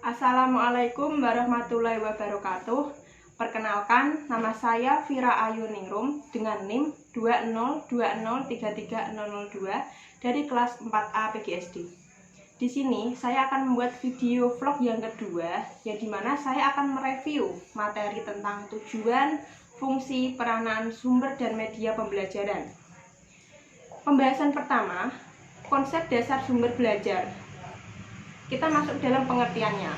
Assalamualaikum warahmatullahi wabarakatuh. Perkenalkan, nama saya Vira Ayu Ningrum dengan NIM 202033002 dari kelas 4A PGSD. Di sini saya akan membuat video vlog yang kedua, yang dimana saya akan mereview materi tentang tujuan, fungsi, peranan, sumber, dan media pembelajaran. Pembahasan pertama, konsep dasar sumber belajar. Kita masuk dalam pengertiannya,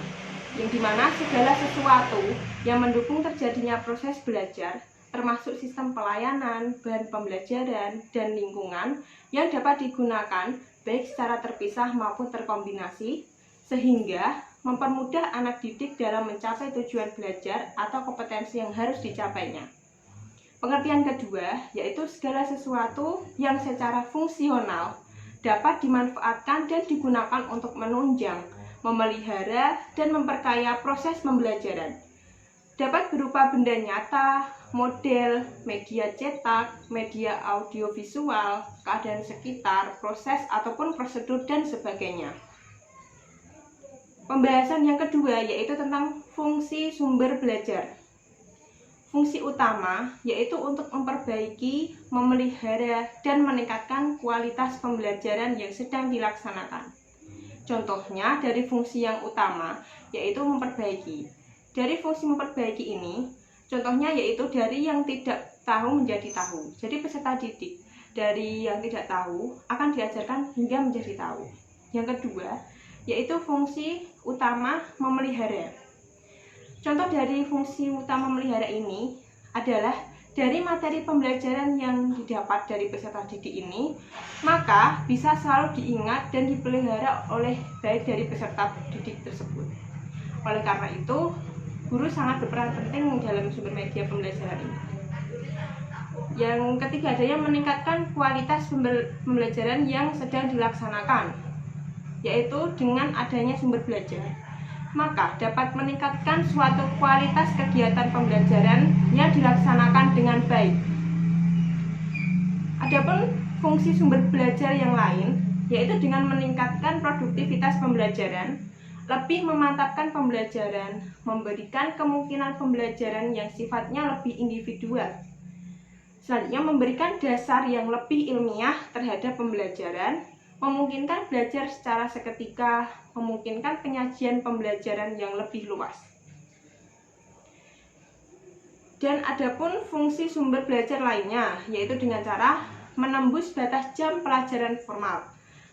yang dimana segala sesuatu yang mendukung terjadinya proses belajar, termasuk sistem pelayanan, bahan pembelajaran, dan lingkungan yang dapat digunakan baik secara terpisah maupun terkombinasi, sehingga mempermudah anak didik dalam mencapai tujuan belajar atau kompetensi yang harus dicapainya. Pengertian kedua, yaitu segala sesuatu yang secara fungsional dapat dimanfaatkan dan digunakan untuk menunjang, memelihara, dan memperkaya proses pembelajaran. Dapat berupa benda nyata, model, media cetak, media audiovisual, keadaan sekitar, proses ataupun prosedur, dan sebagainya. Pembahasan yang kedua yaitu tentang fungsi sumber belajar. Fungsi utama yaitu untuk memperbaiki, memelihara, dan meningkatkan kualitas pembelajaran yang sedang dilaksanakan. Contohnya dari fungsi yang utama yaitu memperbaiki. Dari fungsi memperbaiki ini, contohnya yaitu dari yang tidak tahu menjadi tahu. Jadi peserta didik dari yang tidak tahu akan diajarkan hingga menjadi tahu. Yang kedua yaitu fungsi utama memelihara. Contoh dari fungsi utama memelihara ini adalah dari materi pembelajaran yang didapat dari peserta didik ini, maka bisa selalu diingat dan dipelihara oleh baik dari peserta didik tersebut. Oleh karena itu, guru sangat berperan penting dalam sumber media pembelajaran ini. Yang ketiga adalah meningkatkan kualitas pembelajaran yang sedang dilaksanakan, yaitu dengan adanya sumber belajar, maka dapat meningkatkan suatu kualitas kegiatan pembelajaran yang dilaksanakan dengan baik. Adapun fungsi sumber belajar yang lain, yaitu dengan meningkatkan produktivitas pembelajaran, lebih memantapkan pembelajaran, memberikan kemungkinan pembelajaran yang sifatnya lebih individual. Selanjutnya, memberikan dasar yang lebih ilmiah terhadap pembelajaran, memungkinkan belajar secara seketika, memungkinkan penyajian pembelajaran yang lebih luas. Dan adapun fungsi sumber belajar lainnya, yaitu dengan cara menembus batas jam pelajaran formal,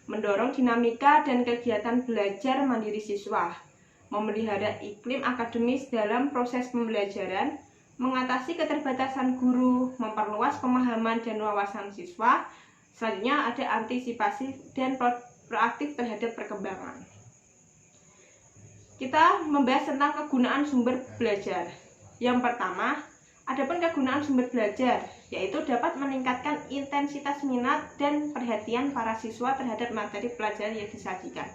mendorong dinamika dan kegiatan belajar mandiri siswa, memelihara iklim akademis dalam proses pembelajaran, mengatasi keterbatasan guru, memperluas pemahaman dan wawasan siswa. Selanjutnya ada antisipasi dan proaktif terhadap perkembangan. Kita membahas tentang kegunaan sumber belajar. Yang pertama, adapun kegunaan sumber belajar, yaitu dapat meningkatkan intensitas minat dan perhatian para siswa terhadap materi pelajaran yang disajikan.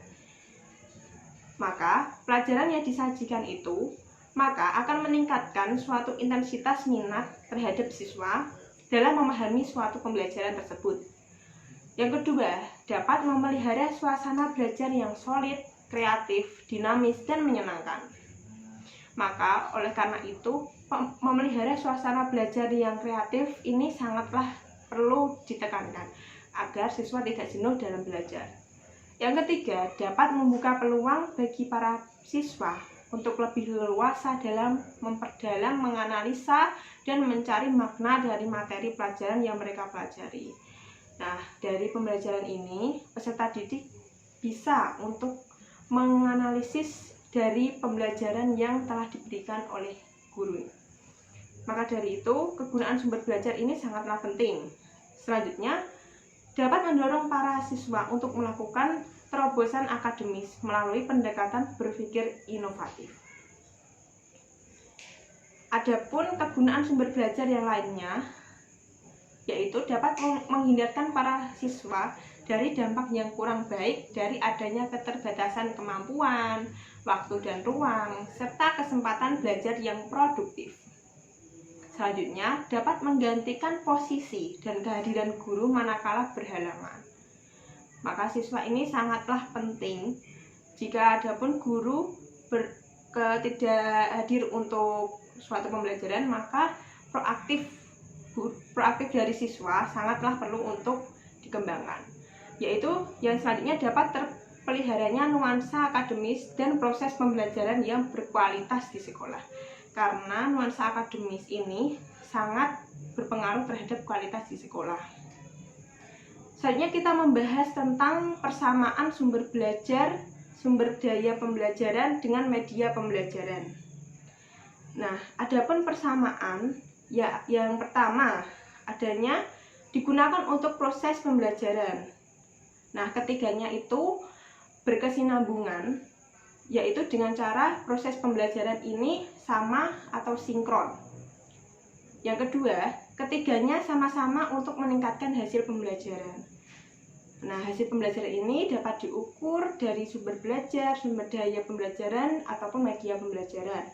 Maka, pelajaran yang disajikan itu akan meningkatkan suatu intensitas minat terhadap siswa dalam memahami suatu pembelajaran tersebut. Yang kedua, dapat memelihara suasana belajar yang solid, kreatif, dinamis, dan menyenangkan. Maka, oleh karena itu, memelihara suasana belajar yang kreatif ini sangatlah perlu ditekankan agar siswa tidak jenuh dalam belajar. Yang ketiga, dapat membuka peluang bagi para siswa untuk lebih leluasa dalam memperdalam, menganalisa, dan mencari makna dari materi pelajaran yang mereka pelajari. Nah, dari pembelajaran ini, peserta didik bisa untuk menganalisis dari pembelajaran yang telah diberikan oleh guru. Maka dari itu, kegunaan sumber belajar ini sangatlah penting. Selanjutnya, dapat mendorong para siswa untuk melakukan terobosan akademis melalui pendekatan berpikir inovatif. Adapun kegunaan sumber belajar yang lainnya, yaitu dapat menghindarkan para siswa dari dampak yang kurang baik dari adanya keterbatasan kemampuan, waktu dan ruang, serta kesempatan belajar yang produktif. Selanjutnya, dapat menggantikan posisi dan kehadiran guru manakala berhalangan. Maka siswa ini sangatlah penting jika adapun guru tidak hadir untuk suatu pembelajaran, maka proaktif dari siswa sangatlah perlu untuk dikembangkan. Yaitu yang selanjutnya dapat terpeliharanya nuansa akademis dan proses pembelajaran yang berkualitas di sekolah. Karena nuansa akademis ini sangat berpengaruh terhadap kualitas di sekolah. Selanjutnya kita membahas tentang persamaan sumber belajar, sumber daya pembelajaran dengan media pembelajaran. Nah, adapun persamaan, ya yang pertama adanya digunakan untuk proses pembelajaran. Nah, ketiganya itu berkesinambungan, yaitu dengan cara proses pembelajaran ini sama atau sinkron. Yang kedua, ketiganya sama-sama untuk meningkatkan hasil pembelajaran. Nah, hasil pembelajaran ini dapat diukur dari sumber belajar, sumber daya pembelajaran, ataupun media pembelajaran.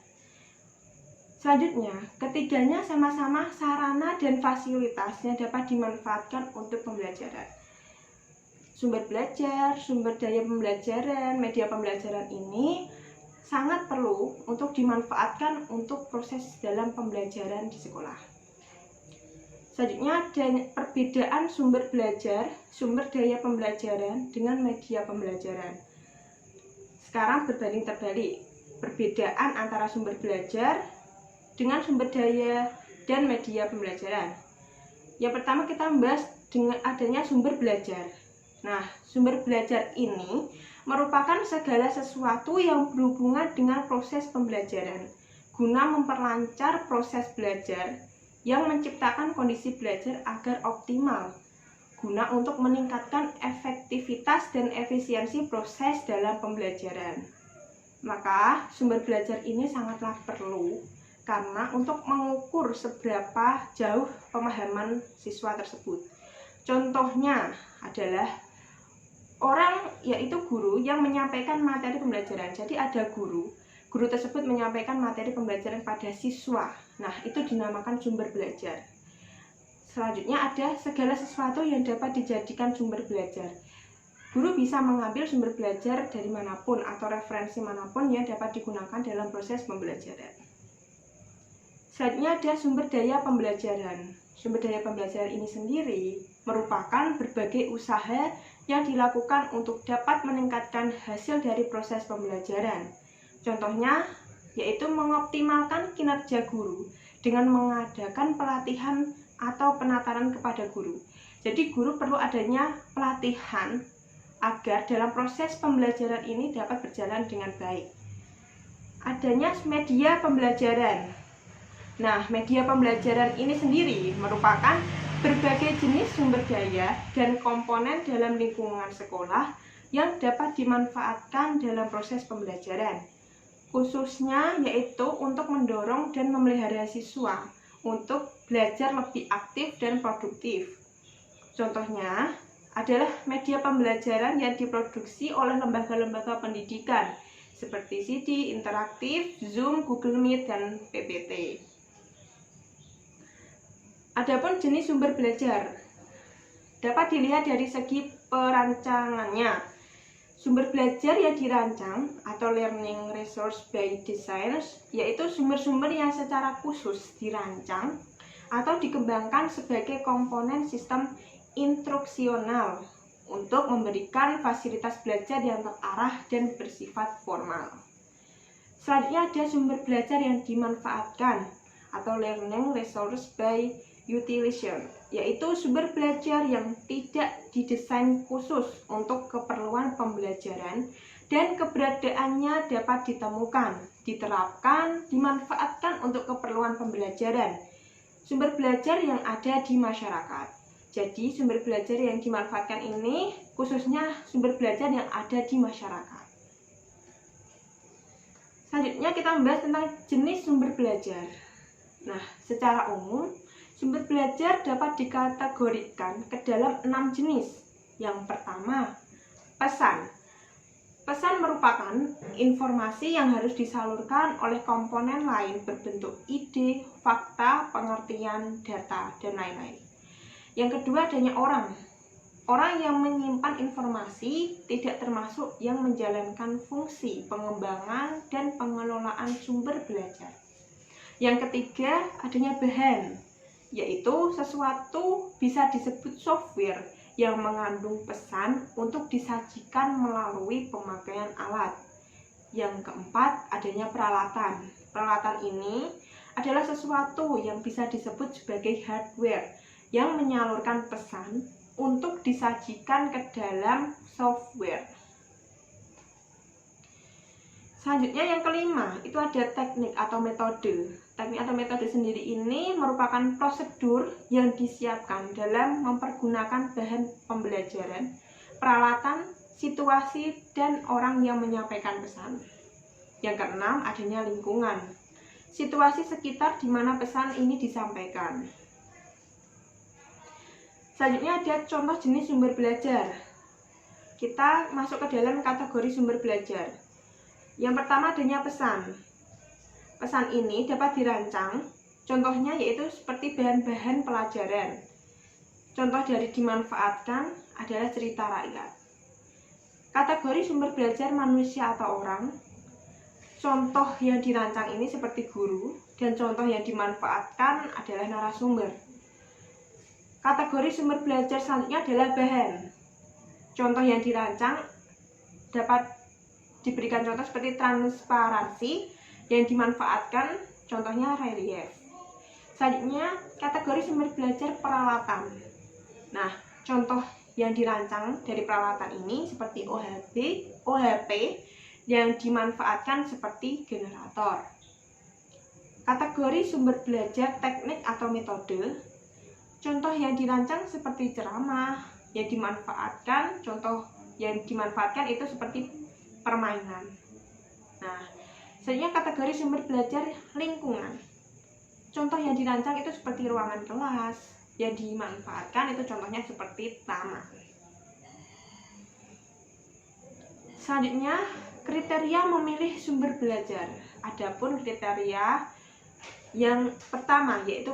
Selanjutnya, ketiganya sama-sama sarana dan fasilitasnya dapat dimanfaatkan untuk pembelajaran. Sumber belajar, sumber daya pembelajaran, media pembelajaran ini sangat perlu untuk dimanfaatkan untuk proses dalam pembelajaran di sekolah. Selanjutnya ada perbedaan sumber belajar, sumber daya pembelajaran dengan media pembelajaran. Sekarang berbanding terbalik, perbedaan antara sumber belajar dengan sumber daya dan media pembelajaran. Yang pertama kita membahas dengan adanya sumber belajar. Nah, sumber belajar ini merupakan segala sesuatu yang berhubungan dengan proses pembelajaran guna memperlancar proses belajar yang menciptakan kondisi belajar agar optimal guna untuk meningkatkan efektivitas dan efisiensi proses dalam pembelajaran. Maka sumber belajar ini sangatlah perlu karena untuk mengukur seberapa jauh pemahaman siswa tersebut. Contohnya adalah orang, yaitu guru yang menyampaikan materi pembelajaran. Jadi ada guru tersebut menyampaikan materi pembelajaran pada siswa. Nah, itu dinamakan sumber belajar. Selanjutnya ada segala sesuatu yang dapat dijadikan sumber belajar. Guru bisa mengambil sumber belajar dari manapun atau referensi manapun yang dapat digunakan dalam proses pembelajaran. Selanjutnya ada sumber daya pembelajaran. Sumber daya pembelajaran ini sendiri merupakan berbagai usaha yang dilakukan untuk dapat meningkatkan hasil dari proses pembelajaran. Contohnya, yaitu mengoptimalkan kinerja guru dengan mengadakan pelatihan atau penataran kepada guru. Jadi guru perlu adanya pelatihan agar dalam proses pembelajaran ini dapat berjalan dengan baik. Adanya media pembelajaran. Nah, media pembelajaran ini sendiri merupakan berbagai jenis sumber daya dan komponen dalam lingkungan sekolah yang dapat dimanfaatkan dalam proses pembelajaran. Khususnya yaitu untuk mendorong dan memelihara siswa untuk belajar lebih aktif dan produktif. Contohnya adalah media pembelajaran yang diproduksi oleh lembaga-lembaga pendidikan seperti CD, interaktif, Zoom, Google Meet, dan PPT. Adapun jenis sumber belajar dapat dilihat dari segi perancangannya. Sumber belajar yang dirancang atau learning resource by design yaitu sumber-sumber yang secara khusus dirancang atau dikembangkan sebagai komponen sistem instruksional untuk memberikan fasilitas belajar yang terarah dan bersifat formal. Selanjutnya ada sumber belajar yang dimanfaatkan atau learning resource by utilization, yaitu sumber belajar yang tidak didesain khusus untuk keperluan pembelajaran dan keberadaannya dapat ditemukan, diterapkan, dimanfaatkan untuk keperluan pembelajaran. Sumber belajar yang ada di masyarakat. Jadi sumber belajar yang dimanfaatkan ini khususnya sumber belajar yang ada di masyarakat. Selanjutnya kita membahas tentang jenis sumber belajar. Nah, secara umum sumber belajar dapat dikategorikan ke dalam 6 jenis. Yang pertama, pesan. Pesan merupakan informasi yang harus disalurkan oleh komponen lain berbentuk ide, fakta, pengertian, data, dan lain-lain. Yang kedua adanya orang. Orang yang menyimpan informasi tidak termasuk yang menjalankan fungsi pengembangan dan pengelolaan sumber belajar. Yang ketiga, adanya bahan, yaitu sesuatu bisa disebut software yang mengandung pesan untuk disajikan melalui pemakaian alat. Yang keempat, adanya peralatan. Peralatan ini adalah sesuatu yang bisa disebut sebagai hardware yang menyalurkan pesan untuk disajikan ke dalam software. Selanjutnya yang kelima, itu ada teknik atau metode. Teknik atau metode sendiri ini merupakan prosedur yang disiapkan dalam mempergunakan bahan pembelajaran, peralatan, situasi, dan orang yang menyampaikan pesan. Yang keenam, adanya lingkungan. Situasi sekitar di mana pesan ini disampaikan. Selanjutnya ada contoh jenis sumber belajar. Kita masuk ke dalam kategori sumber belajar. Yang pertama adanya pesan. Pesan ini dapat dirancang. Contohnya yaitu seperti bahan-bahan pelajaran. Contoh dari dimanfaatkan adalah cerita rakyat. Kategori sumber belajar manusia atau orang. Contoh yang dirancang ini seperti guru, dan contoh yang dimanfaatkan adalah narasumber. Kategori sumber belajar selanjutnya adalah bahan. Contoh yang dirancang dapat diberikan contoh seperti transparansi, yang dimanfaatkan contohnya relief. Selanjutnya kategori sumber belajar peralatan. Nah, contoh yang dirancang dari peralatan ini seperti OHP yang dimanfaatkan seperti generator. Kategori sumber belajar teknik atau metode. Contoh yang dirancang seperti ceramah, yang dimanfaatkan, contoh yang dimanfaatkan itu seperti permainan. Nah, selanjutnya kategori sumber belajar lingkungan. Contoh yang dirancang itu seperti ruangan kelas, yang dimanfaatkan itu contohnya seperti taman. Selanjutnya, kriteria memilih sumber belajar. Adapun kriteria yang pertama yaitu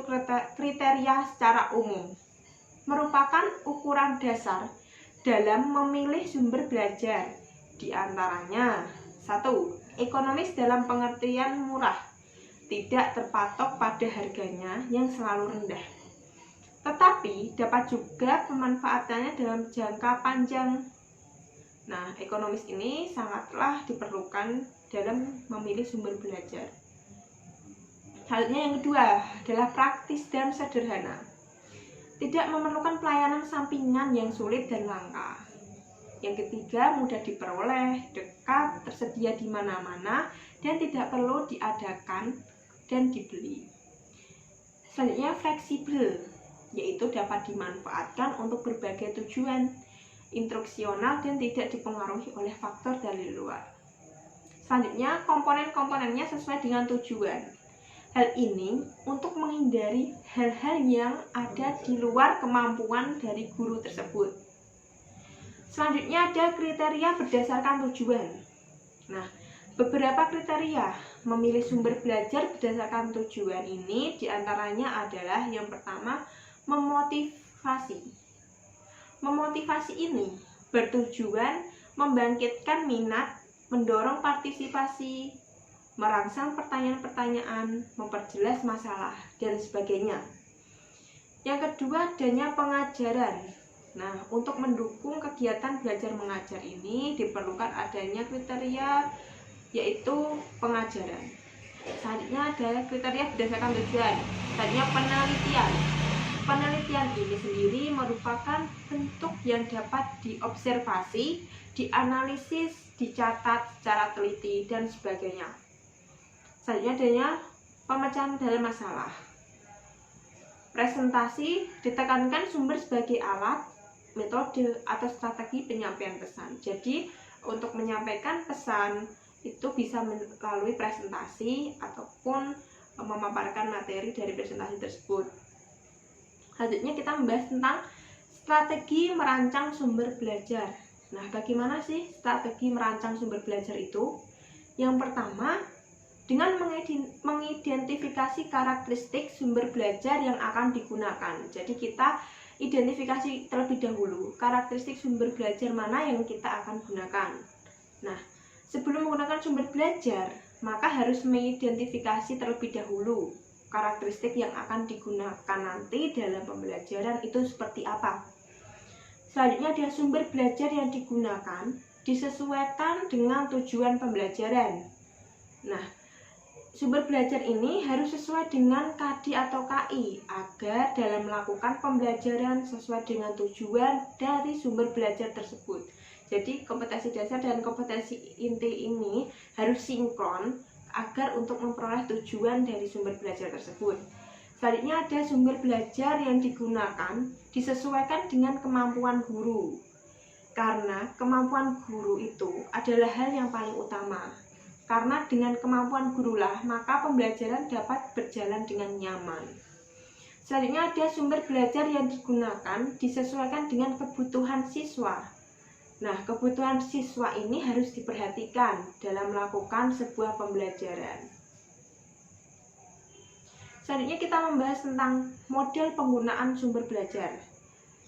kriteria secara umum, merupakan ukuran dasar dalam memilih sumber belajar. Di antaranya 1. Ekonomis dalam pengertian murah, tidak terpatok pada harganya yang selalu rendah, tetapi dapat juga pemanfaatannya dalam jangka panjang. Nah, ekonomis ini sangatlah diperlukan dalam memilih sumber belajar. Selanjutnya yang kedua adalah praktis dan sederhana. Tidak memerlukan pelayanan sampingan yang sulit dan langka. Yang ketiga, mudah diperoleh, dekat, tersedia di mana-mana, dan tidak perlu diadakan dan dibeli. Selanjutnya fleksibel, yaitu dapat dimanfaatkan untuk berbagai tujuan, instruksional dan tidak dipengaruhi oleh faktor dari luar. Selanjutnya komponen-komponennya sesuai dengan tujuan. Hal ini untuk menghindari hal-hal yang ada di luar kemampuan dari guru tersebut. Selanjutnya ada kriteria berdasarkan tujuan. Nah, beberapa kriteria memilih sumber belajar berdasarkan tujuan ini diantaranya adalah yang pertama, memotivasi. Memotivasi ini bertujuan membangkitkan minat, mendorong partisipasi, merangsang pertanyaan-pertanyaan, memperjelas masalah, dan sebagainya. Yang kedua, adanya pengajaran. Nah, untuk mendukung kegiatan belajar mengajar ini diperlukan adanya kriteria, yaitu pengajaran. Selanjutnya ada kriteria berdasarkan tujuan. Selanjutnya penelitian. Penelitian ini sendiri merupakan bentuk yang dapat diobservasi, dianalisis, dicatat secara teliti, dan sebagainya. Selanjutnya adanya pemecahan dalam masalah. Presentasi ditekankan sumber sebagai alat, metode, atau strategi penyampaian pesan. Jadi untuk menyampaikan pesan itu bisa melalui presentasi ataupun memaparkan materi dari presentasi tersebut. Selanjutnya kita membahas tentang strategi merancang sumber belajar. Nah, bagaimana sih strategi merancang sumber belajar itu? Yang pertama, dengan mengidentifikasi karakteristik sumber belajar yang akan digunakan. Jadi kita identifikasi terlebih dahulu karakteristik sumber belajar mana yang kita akan gunakan. Nah, sebelum menggunakan sumber belajar, maka harus mengidentifikasi terlebih dahulu karakteristik yang akan digunakan nanti dalam pembelajaran itu seperti apa. Selanjutnya ada sumber belajar yang digunakan disesuaikan dengan tujuan pembelajaran. Nah, sumber belajar ini harus sesuai dengan KADI atau KI agar dalam melakukan pembelajaran sesuai dengan tujuan dari sumber belajar tersebut. Jadi kompetensi dasar dan kompetensi inti ini harus sinkron agar untuk memperoleh tujuan dari sumber belajar tersebut. Selanjutnya ada sumber belajar yang digunakan disesuaikan dengan kemampuan guru. Karena kemampuan guru itu adalah hal yang paling utama. Karena dengan kemampuan gurulah maka pembelajaran dapat berjalan dengan nyaman. Selanjutnya ada sumber belajar yang digunakan disesuaikan dengan kebutuhan siswa. Nah, kebutuhan siswa ini harus diperhatikan dalam melakukan sebuah pembelajaran. Selanjutnya kita membahas tentang model penggunaan sumber belajar.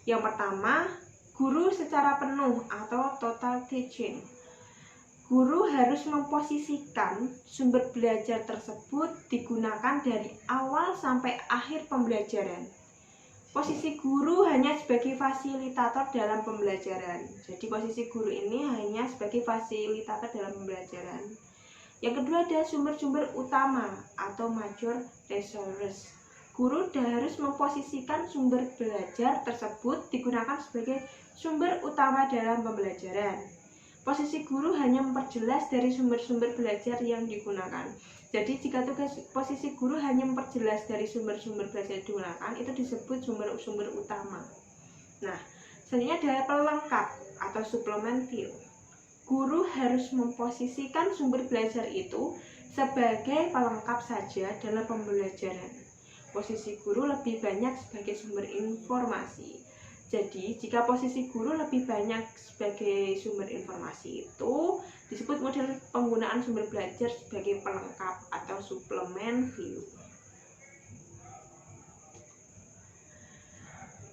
Yang pertama, guru secara penuh atau total teaching. Guru harus memposisikan sumber belajar tersebut digunakan dari awal sampai akhir pembelajaran. Posisi guru hanya sebagai fasilitator dalam pembelajaran. Jadi posisi guru ini hanya sebagai fasilitator dalam pembelajaran. Yang kedua ada sumber-sumber utama atau major resources. Guru harus memposisikan sumber belajar tersebut digunakan sebagai sumber utama dalam pembelajaran. Posisi guru hanya memperjelas dari sumber-sumber belajar yang digunakan. Jadi jika tugas posisi guru hanya memperjelas dari sumber-sumber belajar yang digunakan, itu disebut sumber-sumber utama. Nah, selanjutnya ada pelengkap atau suplemen view. Guru harus memposisikan sumber belajar itu sebagai pelengkap saja dalam pembelajaran. Posisi guru lebih banyak sebagai sumber informasi. Jadi, jika posisi guru lebih banyak sebagai sumber informasi itu disebut model penggunaan sumber belajar sebagai pelengkap atau suplemen view.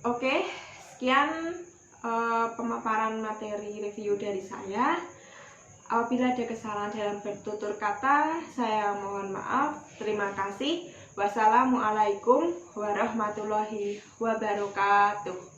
Oke, sekian pemaparan materi review dari saya. Apabila ada kesalahan dalam bertutur kata, saya mohon maaf. Terima kasih. Wassalamualaikum warahmatullahi wabarakatuh.